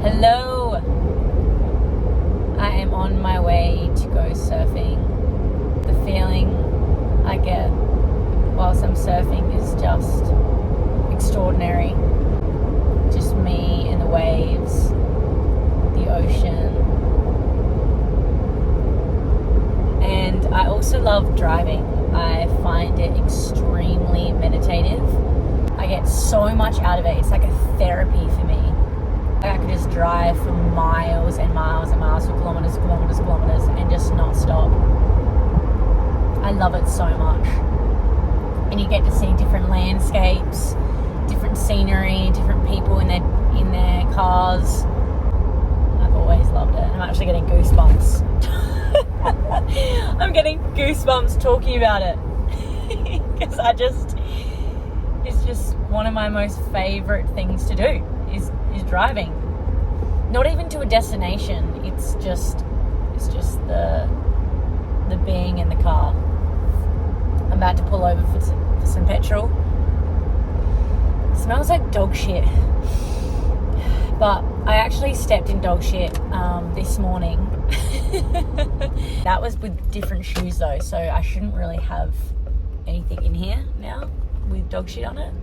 Hello! I am on my way to go surfing. The feeling I get whilst I'm surfing is just extraordinary. Just me and the waves, the ocean. And I also love driving. I find it extremely meditative. I get so much out of it. It's like a therapy for me. I could just drive for miles and miles and miles, for kilometers and just not stop. I love it so much. And you get to see different landscapes, different scenery, different people in their cars. I've always loved it. I'm actually getting goosebumps. I'm getting goosebumps talking about it. Because it's just one of my most favorite things to do is driving. Not even to a destination. It's just the being in the car. I'm about to pull over for some petrol. It smells like dog shit. But I actually stepped in dog shit this morning. That was with different shoes though, so I shouldn't really have anything in here now with dog shit on it.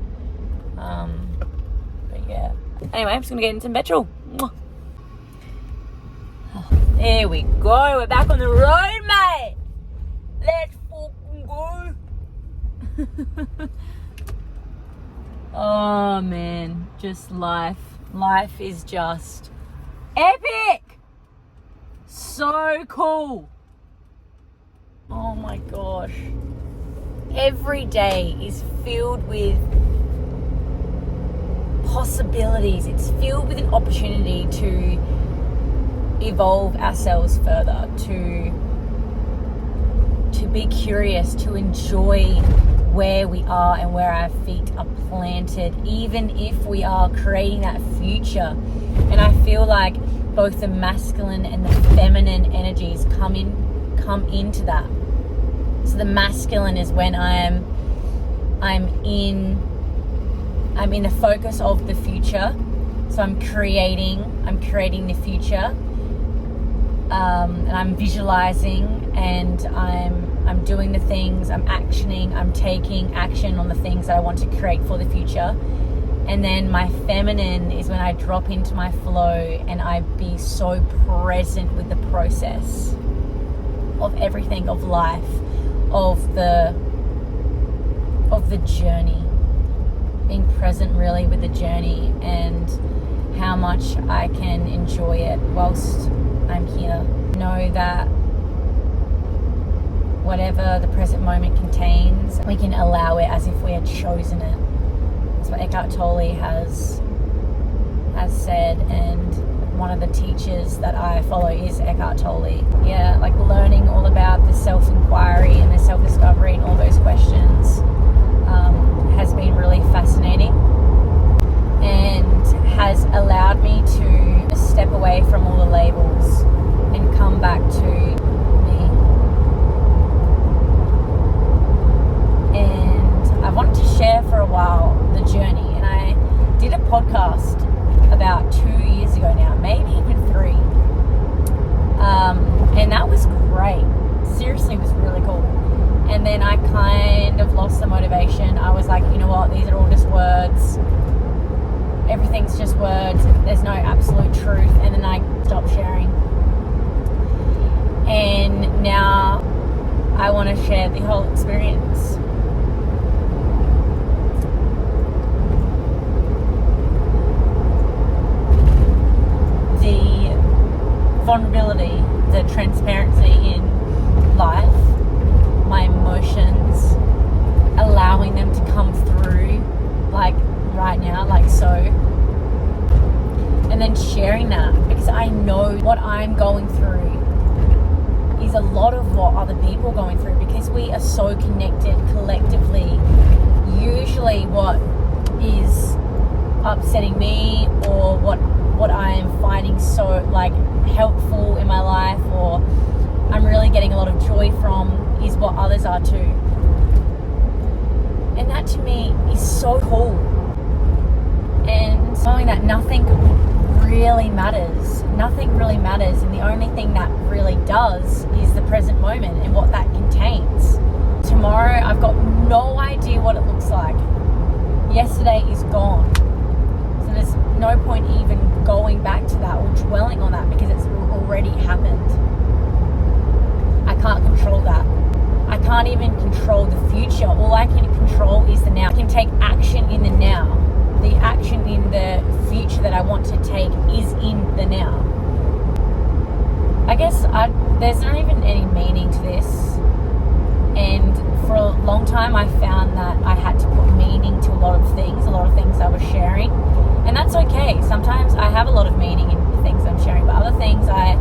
But yeah. Anyway, I'm just gonna get in some petrol. Oh, there we go. We're back on the road, mate. Let's fucking go. Oh man, just life. Life is just epic. So cool. Oh my gosh. Every day is filled with possibilities. It's filled with an opportunity to evolve ourselves further, to be curious, to enjoy where we are and where our feet are planted, even if we are creating that future. And I feel like both the masculine and the feminine energies come into that. So the masculine is when I'm in the focus of the future. So I'm creating the future, and I'm visualizing, and I'm doing the things, I'm actioning, I'm taking action on the things that I want to create for the future. And then my feminine is when I drop into my flow and I be so present with the process of everything, of life, of the journey. Being present really with the journey and how much I can enjoy it whilst I'm here. Know that whatever the present moment contains, we can allow it as if we had chosen it. That's what Eckhart Tolle has said, and one of the teachers that I follow is Eckhart Tolle. Yeah, like learning all about the self-inquiry and the self-discovery and all those questions has been really fascinating and has allowed me to step away from all the labels and come back to me. And I wanted to share for a while the journey, and I did a podcast about 2 years ago now, maybe even 3. And that was great. Seriously, it was really cool. And then I kind of lost the motivation. I was like, you know what, these are all just words. Everything's just words. There's no absolute truth. And then I stopped sharing. And now I want to share the whole experience. The vulnerability, the transparency in life, my emotions, allowing them to come through like right now, like so, and then sharing that, because I know what I'm going through is a lot of what other people are going through, because we are so connected collectively. Usually what is upsetting me or what I am finding so like helpful in my life, or I'm really getting a lot of joy from, is what others are too. And that to me is so cool. And knowing that nothing really matters. Nothing really matters, and the only thing that really does is the present moment and what that contains. Tomorrow, I've got no idea what it looks like. Yesterday is gone. So there's no point even going back to that or dwelling on that because it's already happened. I can't control that. I can't even control the future. All I can control is the now. I can take action in the now. The action in the future that I want to take is in the now. I guess there's not even any meaning to this. And for a long time, I found that I had to put meaning to a lot of things I was sharing. And that's okay. Sometimes I have a lot of meaning in the things I'm sharing, but other things I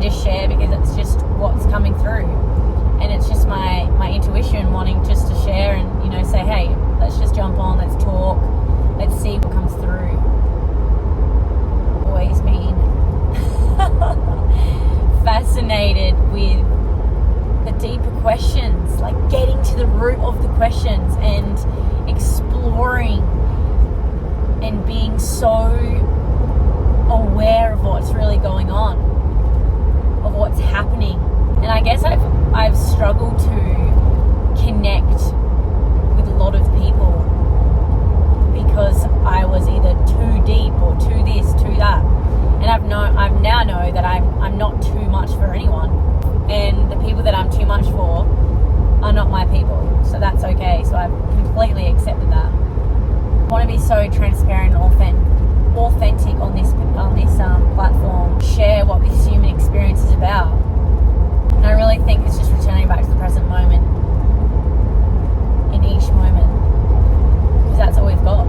just share because it's just what's coming through. And it's just my intuition wanting just to share and, you know, say, hey, let's just jump on, let's talk, let's see what comes through. Always been fascinated with the deeper questions, like getting to the root of the questions and exploring and being so aware of what's really going on, of what's happening. And I guess I've struggled to connect with a lot of people because I was either too deep or too this, too that. And I now know that I'm not too much for anyone. And the people that I'm too much for are not my people. So that's okay. So I've completely accepted that. I want to be so transparent and authentic on this platform. Share what this human experience is about. And I really think it's just returning back to the present moment in each moment. Because that's all we've got.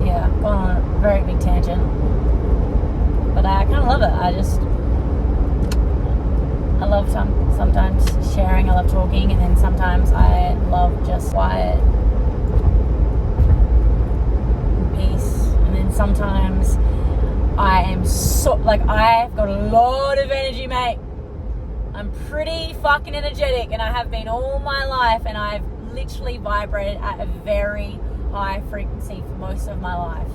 Yeah, gone on a very big tangent. But I kind of love it. I love sometimes sharing, I love talking, and then sometimes I love just quiet and peace. And then sometimes I am I've got a lot of energy, mate. I'm pretty fucking energetic, and I have been all my life, and I've literally vibrated at a very high frequency for most of my life.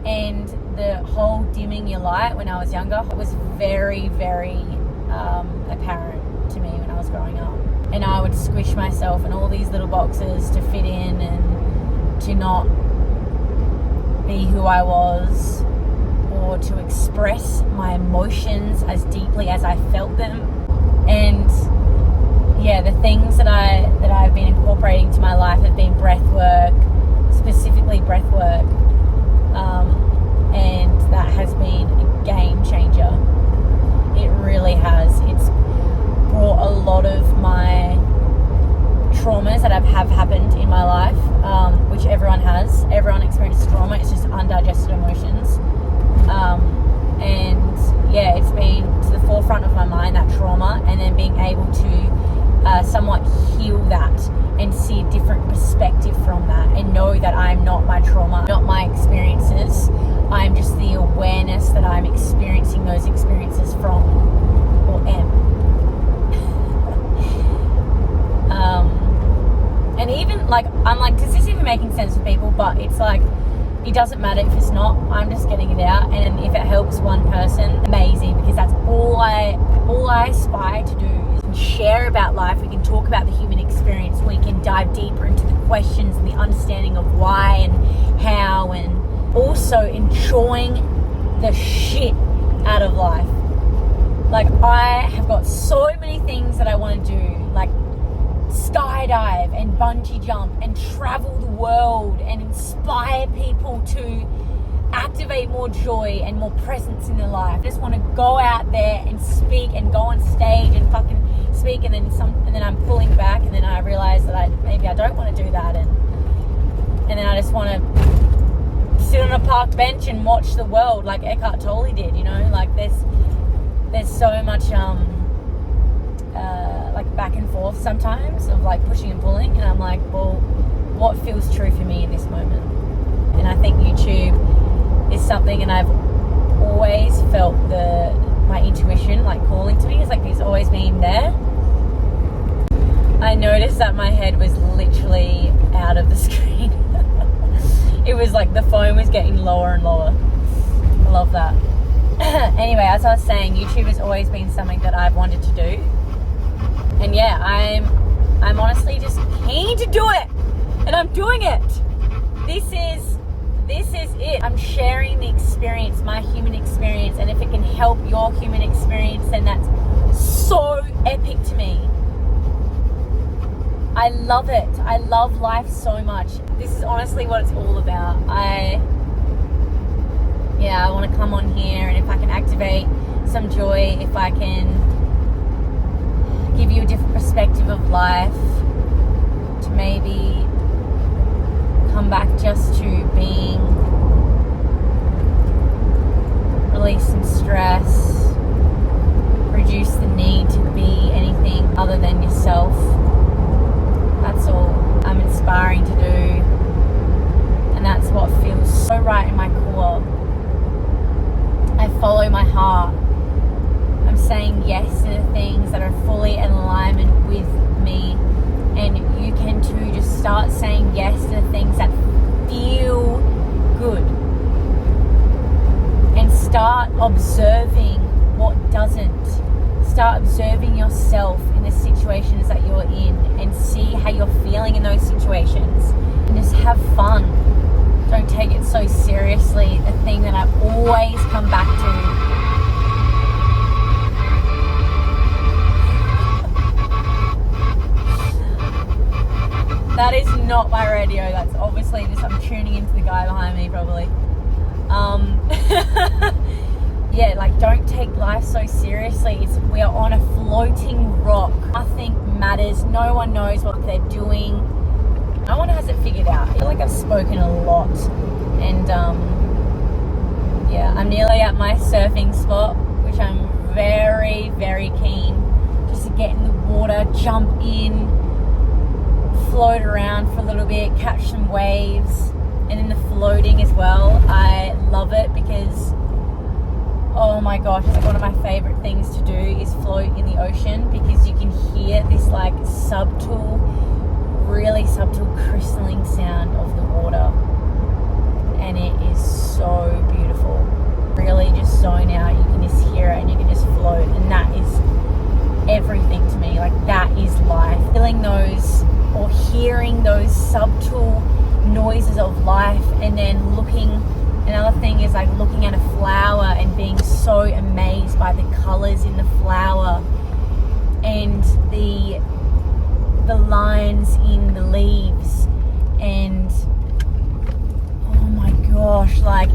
And the whole dimming your light when I was younger was very, very apparent to me when I was growing up. And I would squish myself in all these little boxes to fit in and to not be who I was or to express my emotions as deeply as I felt them. And yeah, the things that I've been incorporating to my life have been breath work, specifically breath work. And that has been a game changer. It really has. It's brought a lot of my traumas that have happened in my life, which everyone has. Everyone experiences trauma. It's just undigested emotions. And yeah, it's been to the forefront of my mind, that trauma, and then being able to somewhat heal that and see a different perspective from that and know that I'm not my trauma, not my experiences. I'm just the awareness that I'm experiencing those experiences from, or am. And even I'm like, does this even making sense to people? But it's like, it doesn't matter if it's not. I'm just getting it out, and if it helps one person, amazing, because that's all I aspire to do is share about life. We can talk about the human experience. We can dive deeper into the questions and the understanding of why and how, and also enjoying the shit out of life. Like, I have got so many things that I want to do, like skydive and bungee jump and travel the world and inspire people to activate more joy and more presence in their life. I just want to go out there and speak and go on stage and fucking speak, and then I'm pulling back, and then I realize that maybe I don't want to do that, and then I just want to sit on a park bench and watch the world like Eckhart Tolle did, you know. Like there's so much like back and forth sometimes of like pushing and pulling, and I'm like, well, what feels true for me in this moment? And I think YouTube is something, and I've always felt my intuition like calling to me. It's like it's always been there. I noticed that my head was literally out of the screen. It was like the phone was getting lower and lower. I love that. Anyway, as I was saying, YouTube has always been something that I've wanted to do. And yeah, I'm honestly just keen to do it. And I'm doing it. This is it. I'm sharing the experience, my human experience, and if it can help your human experience, then that's so epic to me. I love it. I love life so much. This is honestly what it's all about. I want to come on here, and if I can activate some joy, if I can give you a different perspective of life, to maybe come back just to being, release some stress, reduce the need to be anything other than yourself. That's all I'm inspiring to do, and that's what feels so right in my core. I follow my heart. I'm saying yes to the things that are fully in alignment with me, and you can too. Just start saying yes to the things that feel good, and start observing what doesn't. Start observing yourself in the situations that you're in, and see how you're feeling in those situations, and just have fun. Don't take it so seriously. The thing that I always come back to, that is not my radio. That's obviously just, I'm tuning into the guy behind me probably. Yeah, like, don't take life so seriously. We are on a floating rock. Nothing matters. No one knows what they're doing. No one has it figured out. I feel like I've spoken a lot. And I'm nearly at my surfing spot, which I'm very, very keen just to get in the water, jump in, float around for a little bit, catch some waves, and then the floating as well. I love it because, oh my gosh, like, one of my favorite things to do is float in the ocean, because you can hear this like subtle, really subtle crystalline sound of the water, and it is so beautiful. Really just zone out, you can just hear it and you can just float, and that is everything to me. Like, that is life. Feeling those or hearing those subtle noises of life, and then looking. Another thing is like looking at a flower and being so amazed by the colors in the flower, and the lines in the leaves, and oh my gosh, like,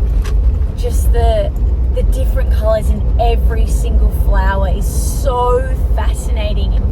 just the different colors in every single flower is so fascinating and